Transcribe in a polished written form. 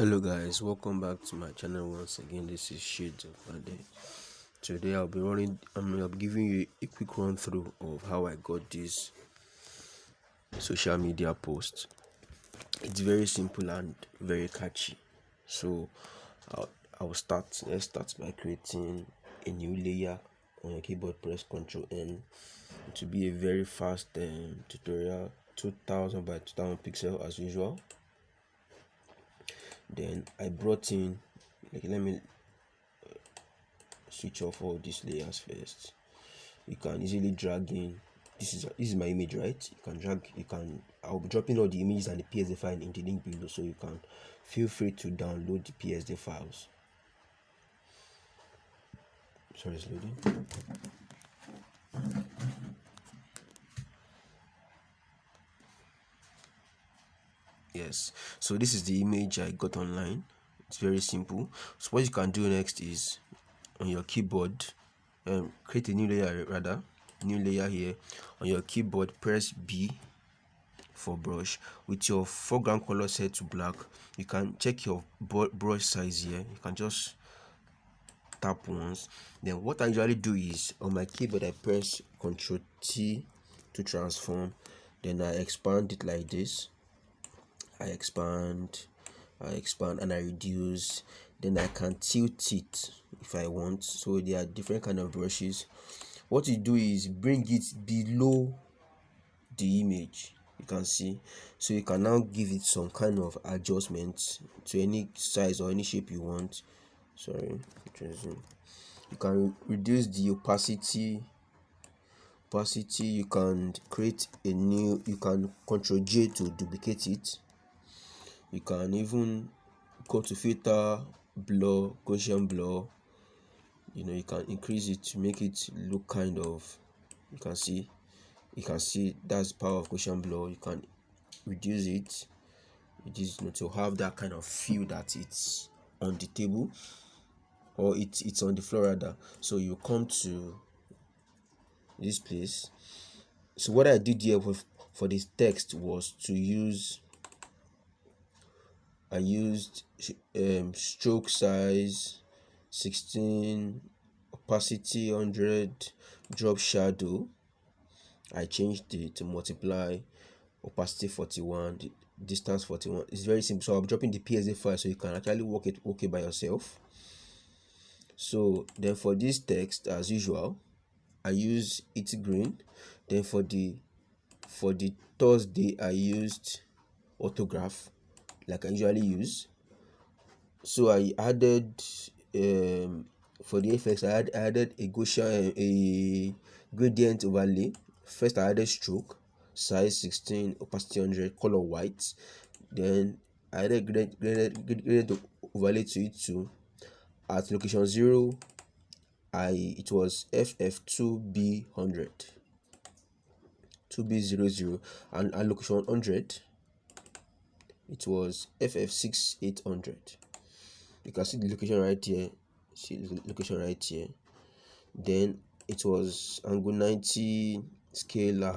Hello guys, welcome back to my channel once again. This is Shades of Monday. Today I'll be giving you a quick run through of how I got this social media post. It's very simple and very catchy. So I'll start. Let's start by creating a new layer on your keyboard. Press Ctrl N. It will be a very fast tutorial, 2000 by 2000 pixel as usual. Then I brought in, let me switch off all these layers first. You can easily drag in. This is my image, right? I'll be dropping all the images and the PSD file in the link below, so you can feel free to download the PSD files. Sorry, it's loading. Yes, so this is the image I got online. It's very simple. So what you can do next is on your keyboard, create a new layer here. On your keyboard, press B for brush. With your foreground color set to black, you can check your brush size here. You can just tap once. Then what I usually do is on my keyboard I press Ctrl T to transform. Then I expand it like this. I expand and I reduce. Then I can tilt it if I want. So there are different kind of brushes. What you do is bring it below the image, you can see, so you can now give it some kind of adjustment to any size or any shape you want. You can reduce the opacity. You can create a new, you can Ctrl J to duplicate it. You can even go to filter, blur, gaussian blur. You can increase it to make it look kind of, you can see that's the power of gaussian blur. You can reduce it to have that kind of feel that it's on the table, or it's on the floor rather. So you come to this place. So what I did here for this text was to use, I used stroke size 16, opacity 100, drop shadow. I changed it to multiply, opacity 41, distance 41. It's very simple. So I'm dropping the PSD file so you can actually work it okay by yourself. So then for this text, as usual, I use it green. Then for the Thursday, I used autograph like I usually use. So I added for the effects, I added a gaussian, a gradient overlay. First I added stroke size 16, opacity 100, color white. Then I added gradient overlay to it too. At location 0, it was FF2B100, 2B00, and at location 100 it was FF6800. You can see the location right here. Then it was angle 90 scale